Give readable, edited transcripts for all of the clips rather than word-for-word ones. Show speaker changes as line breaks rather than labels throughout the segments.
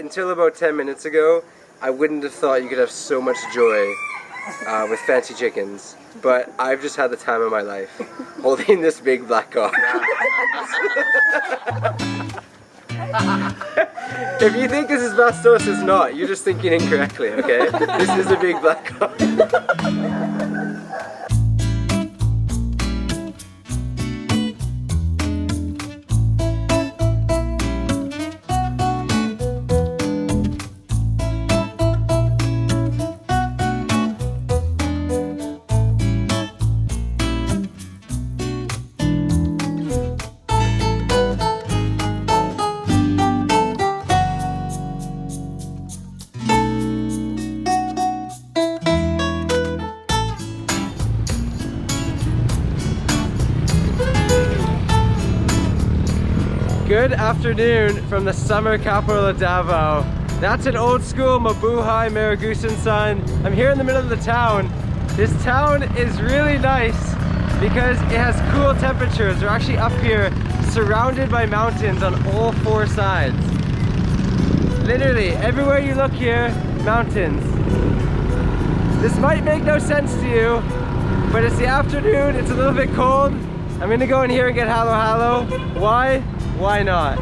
until about 10 minutes ago, I wouldn't have thought you could have so much joy with fancy chickens. But I've just had the time of my life, holding this big black cock. If you think this is Bastos, it's not. You're just thinking incorrectly, okay? This is a big black cock. Good afternoon from the summer capital of Davao. That's an old school Mabuhay Maragusan sign. I'm here in the middle of the town. This town is really nice because it has cool temperatures. We're actually up here surrounded by mountains on all four sides. Literally, everywhere you look here, mountains. This might make no sense to you, but it's the afternoon, it's a little bit cold. I'm gonna go in here and get halo halo. Why? Why not?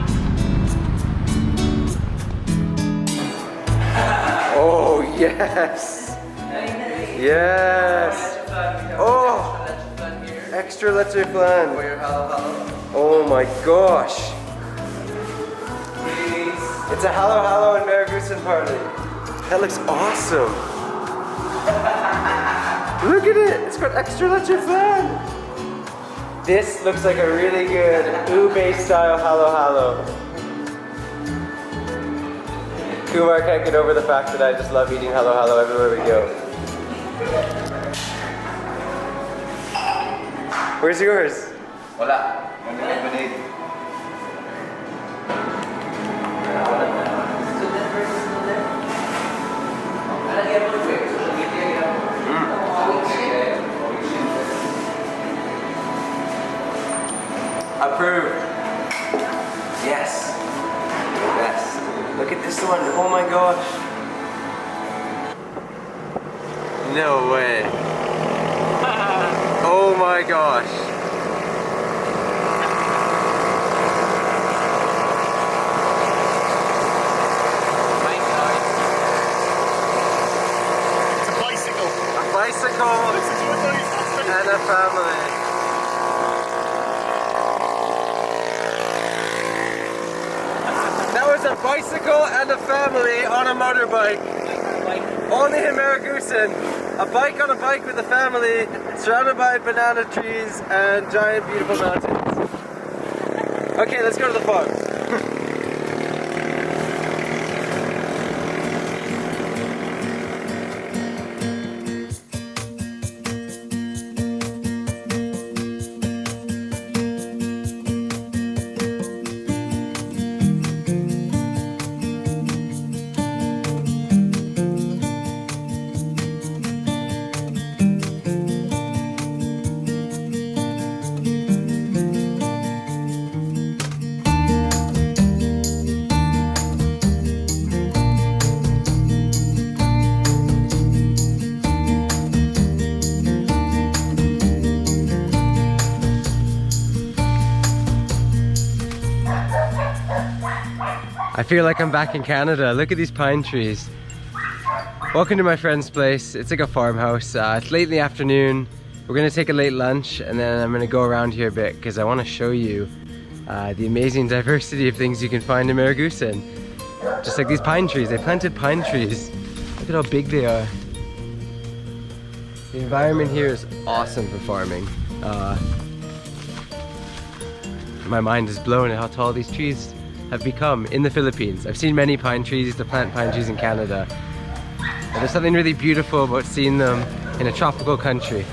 Oh, yes! Yes! Oh! Extra leche flan. Oh my gosh! It's a halo halo and Maragusan party. That looks awesome! Look at it! It's got extra leche flan! This looks like a really good ube style halo halo. Kumar can't get over the fact that I just love eating halo halo everywhere we go. Where's yours?
Hola. Only lemonade.
Approved. Yes. Yes. Look at this one. Oh my gosh. No way. Oh my gosh.
It's a bicycle.
A bicycle and a family. That was a bicycle and a family on a motorbike. Only in Maragusan. A bike on a bike with a family, surrounded by banana trees and giant beautiful mountains. Okay, let's go to the farm. I feel like I'm back in Canada. Look at these pine trees. Welcome to my friend's place. It's like a farmhouse. It's late in the afternoon. We're gonna take a late lunch and then I'm gonna go around here a bit because I want to show you the amazing diversity of things you can find in Maragusan. Just like these pine trees. They planted pine trees. Look at how big they are. The environment here is awesome for farming. My mind is blown at how tall these trees have become in the Philippines. I've seen many pine trees to plant pine trees in Canada. But there's something really beautiful about seeing them in a tropical country.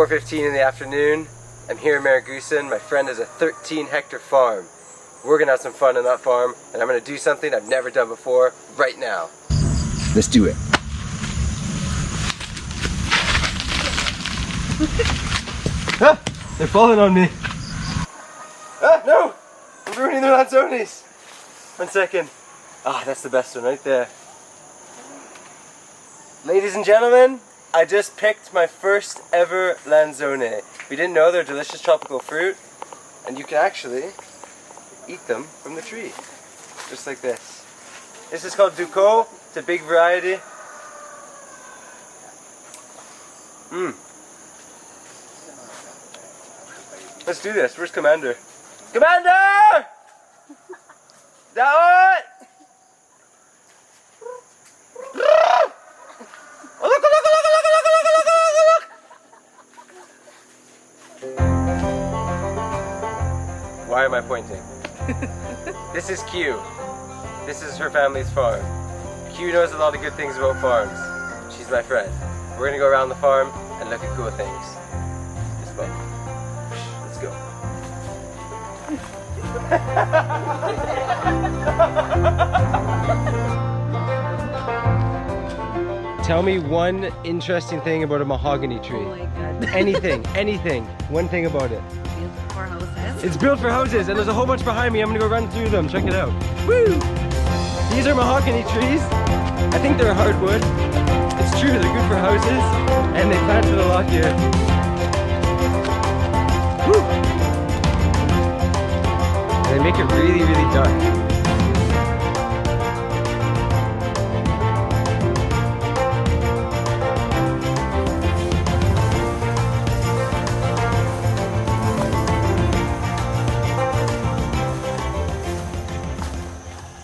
4:15 in the afternoon. I'm here in Maragusan. My friend has a 13-hectare farm. We're gonna have some fun on that farm, and I'm gonna do something I've never done before right now. Let's do it. Ah, they're falling on me. Ah, no! I'm ruining their lanzones. 1 second. Ah, that's the best one right there. Ladies and gentlemen, I just picked my first ever lanzone. We didn't know they're delicious tropical fruit, and you can actually eat them from the tree, just like this. This is called Duco. It's a big variety. Let's do this. Where's Commander? Commander! Down! Why am I pointing? This is Q. This is her family's farm. Q knows a lot of good things about farms. She's my friend. We're gonna go around the farm and look at cool things. This boat. Let's go. Tell me one interesting thing about a mahogany tree.
Oh my god.
Anything. One thing about it.
Built for houses.
It's built for houses, and there's a whole bunch behind me. I'm gonna go run through them. Check it out. Woo! These are mahogany trees. I think they're hardwood. It's true, they're good for houses, and they planted a lot here. Woo! They make it really, really dark.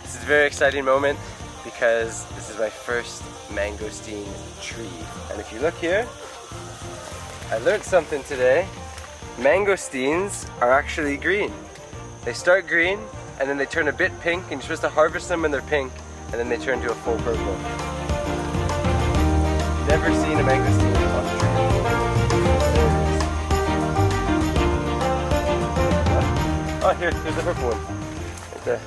This is a very exciting moment because this is my first mangosteen tree. And if you look here, I learned something today. Mangosteens are actually green. They start green and then they turn a bit pink, and you're supposed to harvest them when they're pink, and then they turn to a full purple. Never seen a mangosteen on the tree. Oh, here's the purple one. Right there.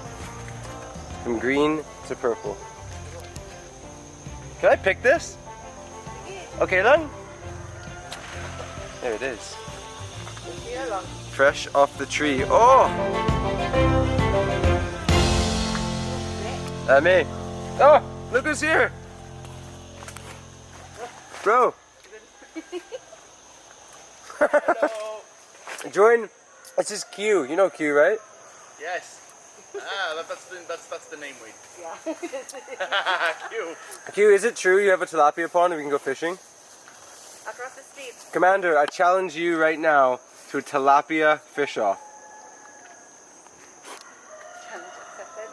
From green to purple. Can I pick this? Okay, lang. There it is. Fresh off the tree. Oh! Me. Oh, look who's here. Bro.
Hello.
Join. This is Q. You know Q, right?
Yes. That's the name we.
Yeah.
Cute.
Q, is it true you have a tilapia pond and we can go fishing?
Across the street.
Commander, I challenge you right now to a tilapia fish off.
Challenge accepted.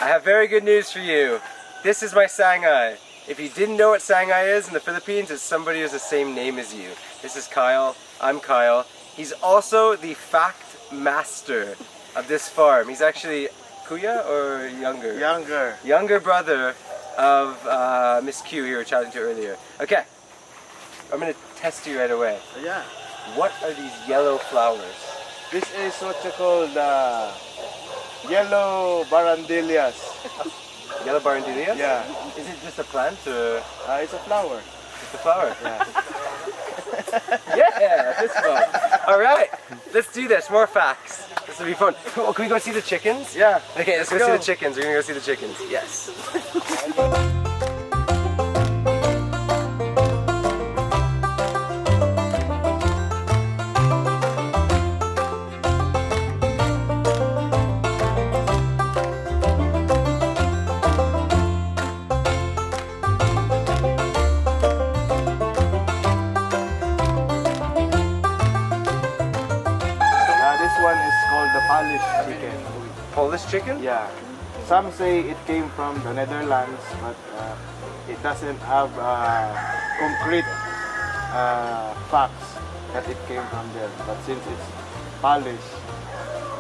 I have very good news for you. This is my sangay. If you didn't know what sangay is in the Philippines, it's somebody who has the same name as you. This is Kyle. I'm Kyle. He's also the fact master of this farm. He's actually Kuya or younger?
Younger.
Younger brother of Miss Q you were chatting to earlier. Okay, I'm gonna test you right away.
Yeah.
What are these yellow flowers?
This is what you call the yellow barandillas.
Yellow barandillas?
Yeah.
Is it just a plant or
It's a flower.
just a flower?
Yeah.
Yeah, this one. All right, let's do this. More facts. This will be fun. Oh, can we go see the chickens?
Yeah.
Okay, let's go see the chickens. We're gonna go see the chickens. Yes.
This one is called the Polish chicken.
Polish chicken?
Yeah. Some say it came from the Netherlands, but it doesn't have concrete facts that it came from there. But since it's Polish,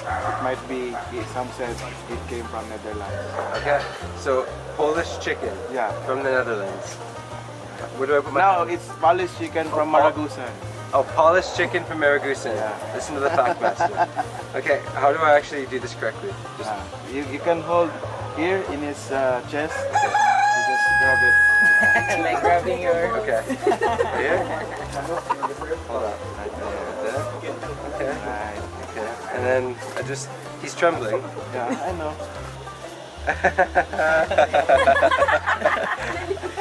it might be, some said it came from Netherlands.
Okay, so Polish chicken.
Yeah.
From the Netherlands. Where do I put my
Now
hand?
it's polished chicken from Maragusan.
Oh, polished chicken from Maragusan.
Yeah.
Listen to the fact master. Okay, how do I actually do this correctly? Just
You can hold here in his chest. You just grab it.
Like grabbing your...
okay. Here? Hold on.
Right there.
Okay.
Right.
Okay. And then he's trembling.
Yeah, I know.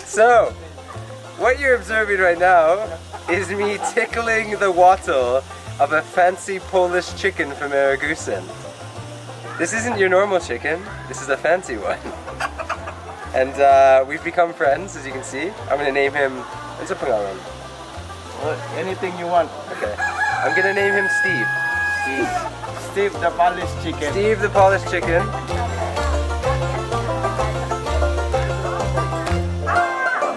So, what you're observing right now is me tickling the wattle of a fancy Polish chicken from Maragusan. This isn't your normal chicken, this is a fancy one. And we've become friends, as you can see. I'm gonna name him, what's up, pangalan?
Anything you want.
Okay. I'm gonna name him Steve.
Steve the polished chicken.
Steve the polished chicken.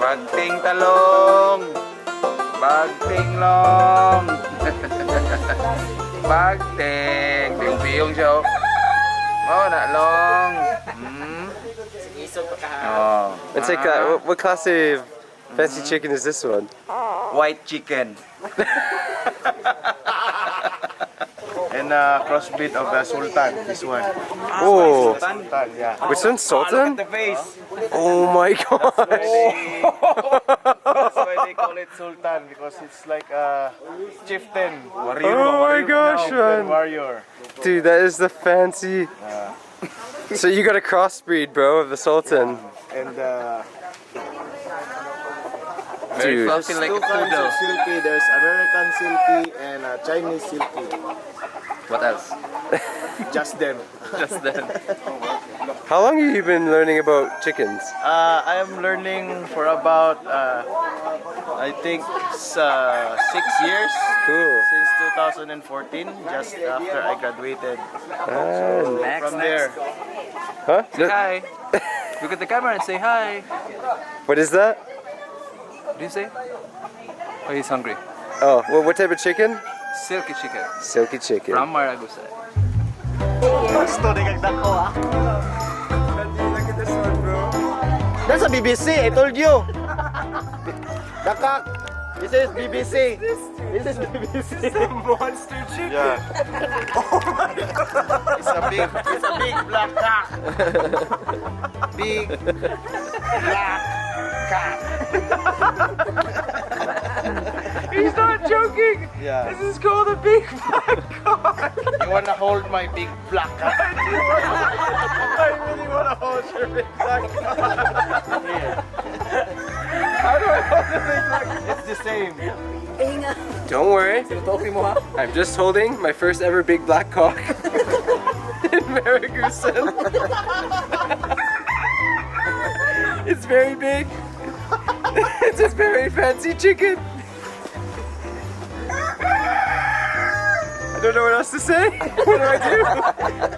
Bagting talong. Bagting long. Bagting. Biyong siya. Oh, na long. Oh.
It's like, what class of fancy chicken is this one?
White chicken. And crossbreed of the Sultan, this one.
Oh,
Sultan, yeah.
which one's Sultan?
Look at the face.
Oh my gosh!
That's why they call it Sultan, because it's like a chieftain. Warrior.
Oh my gosh, man.
Warrior.
Dude, that is the fancy. So you got a crossbreed, bro, of the Sultan.
And
Dude.
there's two kinds of silky. There's American silky and Chinese silky.
What else?
Just them.
Just then.
How long have you been learning about chickens?
I am learning for about I think 6 years.
Cool.
Since 2014, just after I graduated.
Ah,
From there,
huh?
Hi. Look at the camera and say hi.
What is that?
What do you say? Oh, he's hungry.
Oh, well, what type of chicken?
Silky chicken
Silky chicken.
from Maragusan.
Look at this one, bro.
that's a BBC. I told you. Dakak. This is BBC. This is BBC.
Monster chicken.
Yeah. Oh my God. It's a big black cock. Big black cock.
He's not joking.
Yeah.
This is called a big black cock.
You wanna hold my big black cock?
I really want to hold your big black cock.
Here.
How do I hold the big black cock?
It's the same.
Don't worry. I'm just holding my first ever big black cock in Maragusan. It's very big. It's a very fancy chicken. I don't know what else to say. What do I do?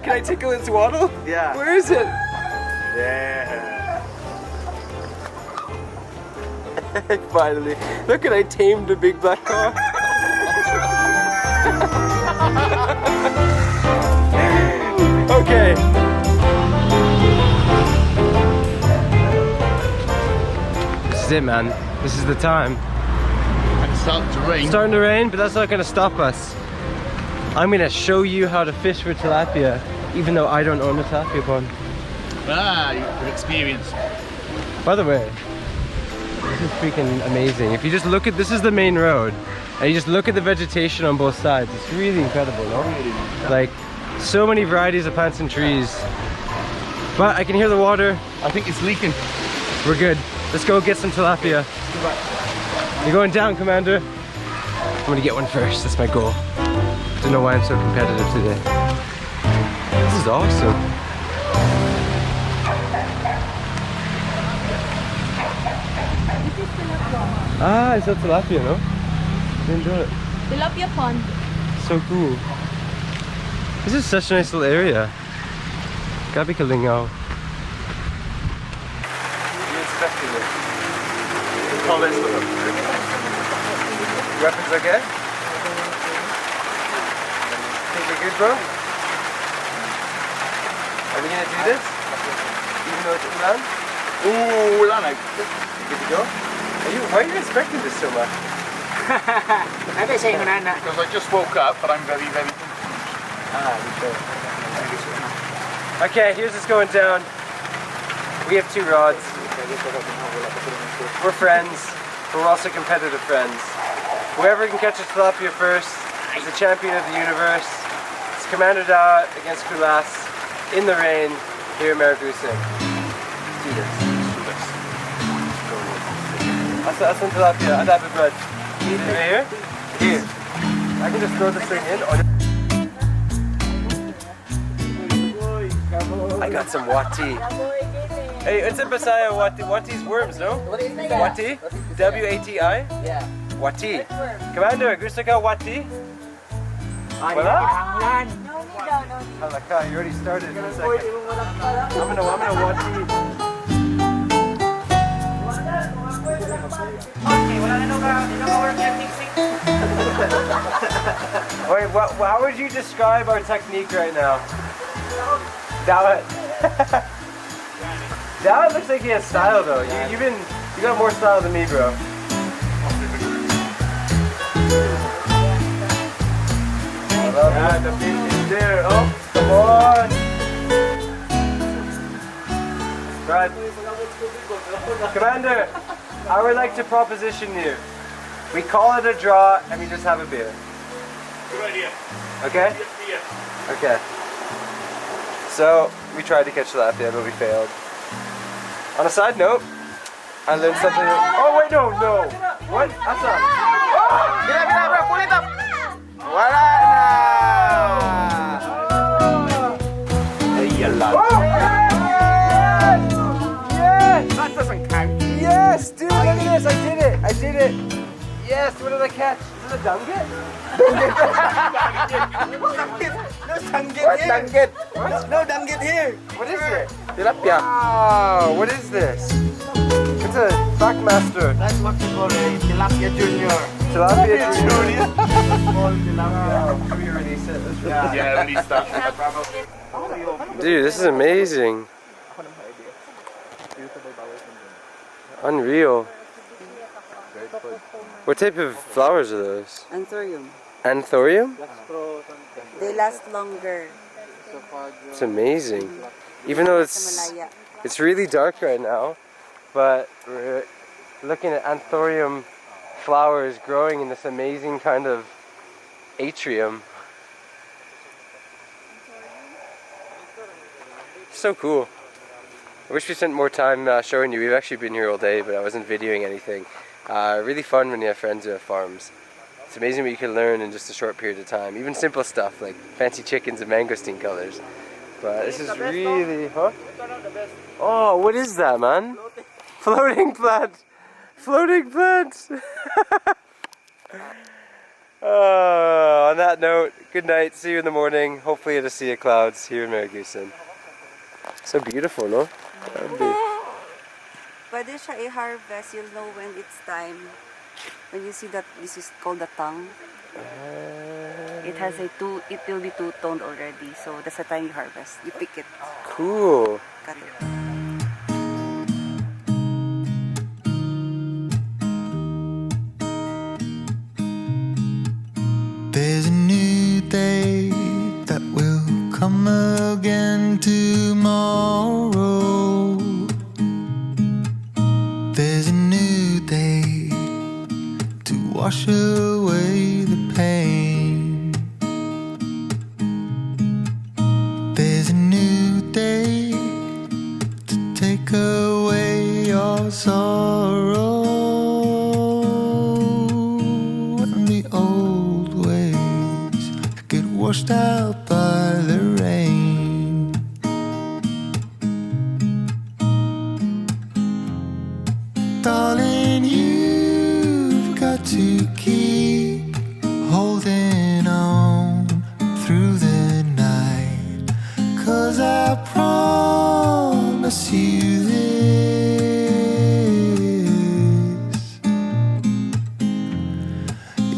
Can I tickle its waddle?
Yeah.
Where is it?
Yeah.
Finally. Look at I tamed a big black cock. Okay. This is it, man. This is the time.
It's starting to rain.
It's starting to rain, but that's not gonna stop us. I'm gonna show you how to fish for tilapia, even though I don't own a tilapia pond.
your experience.
By the way, this is freaking amazing. If you just look at, this is the main road, and you just look at the vegetation on both sides, it's really incredible, no? Like, so many varieties of plants and trees. But I can hear the water.
I think it's leaking.
We're good. Let's go get some tilapia. You're going down, Commander. I'm gonna get one first, that's my goal. Don't know why I'm so competitive today. This is awesome. Ah, it's a tilapia, no? Didn't do it.
Tilapia pond.
So cool. This is such a nice little area. Gabi Kalingao. You inspecting it? Comments with them. Weapons okay? Think we're good, bro? Are we gonna do this? Even though it's inland?
Ooh, wala na.
You good to go? Why are you expecting this so much?
Because I just woke up, but I'm very, very...
Okay, here's us going down. We have 2 rods. We're friends, but we're also competitive friends. Whoever can catch a tilapia first is the champion of the universe. It's Commander Dawa against Kulas in the rain here in Maragusan. Let's do this. That's some tilapia. I'd have it, bud. Here? Here. I can just throw this thing in. I got some wati. Hey, it's in Bisaya wati. Wati's worms, no? Wati? W-A-T-I?
Yeah.
Wati. Commander, gusto ka wati? Wala? Halaka, you already started in a second. I'm gonna wati. Wait, how would you describe our technique right now? Dawa. Dawa looks like he has style though. You got more style than me, bro. I love it. The fish is there. Oh, come on. Brad. Commander, I would like to proposition you. We call it a draw and we just have a beer.
Good idea.
Okay? Okay. So, we tried to catch tilapia, but we failed. On a side note, I learned something. Oh, wait, no. What? That's not. Oh! Get up, bro. Pull it up. Voila! Oh, yes!
That doesn't count.
Yes, dude, look at this. I did it. Yes, what did I catch? Is it a dunget?
No dunget.
What?
No dunget here.
What is it? Tilapia. Wow, what is this? It's a Backmaster.
That's what we call a Tilapia Junior.
Tilapia Junior.
Small tilapia.
Can we release it? Let's
Yeah, release that.
Dude, this is amazing. Unreal. What type of flowers are those?
Anthurium.
Anthurium?
They last longer.
It's amazing. Even though it's really dark right now, but we're looking at Anthurium flowers growing in this amazing kind of atrium. So cool. I wish we spent more time showing you. We've actually been here all day, but I wasn't videoing anything. Really fun when you have friends who have farms. It's amazing what you can learn in just a short period of time. Even simple stuff like fancy chickens and mangosteen colors. But this is really, huh? Oh, what is that, man? Floating plant. Floating plant. On that note, good night. See you in the morning. Hopefully at a sea of clouds here in Maragusan. So beautiful, no?
Pwede siya i-harvest, you'll know when it's time. When you see that this is called the tongue. It will be two-toned already, so that's the time you harvest. You pick it.
Cool.
Cut it.
There's a new day that will come again tomorrow. There's a new day to wash away the pain. There's a new day to take away your sorrow. And the old ways get washed out by the rain. Darling, you've got to keep holding on through the night, 'cause I promise you this: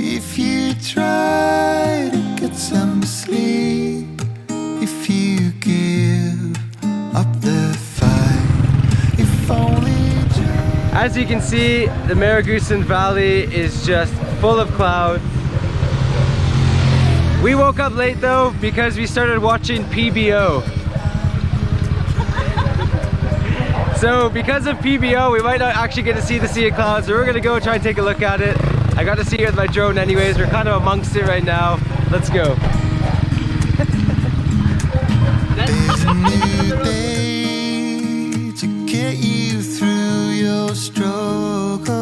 if you try to get some sleep, if you give up the fight, if only just
As you can see, the Maragusan Valley is just full of clouds. We woke up late though because we started watching PBO. So because of PBO, we might not actually get to see the Sea of Clouds, so we're gonna go try and take a look at it. I got to see it with my drone anyways. We're kind of amongst it right now. Let's go.
There's a new day to get you through your struggles.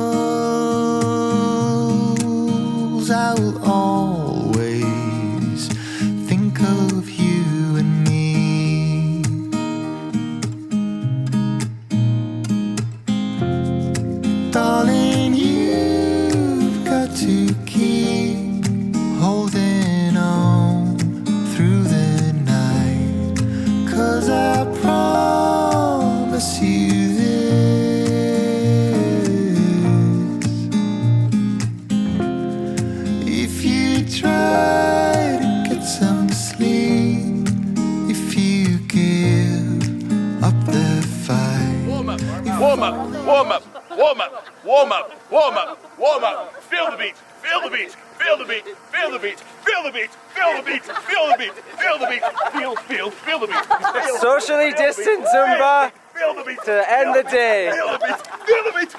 I will always think of you and me. Darling, you've got to keep holding on through the night, 'cause I promise you this: if you try to get some sleep, if you give up the fight,
Warm up, warm up, warm up, warm up, warm up, warm up, warm up. Feel the beat, feel the beat, feel the beat, feel the beat, feel the beat, feel the beat, feel the beat, feel the beat, feel the beat.
Socially distant Zumba
Feel the beat.
to end the day.
Feel the beat, feel the beat,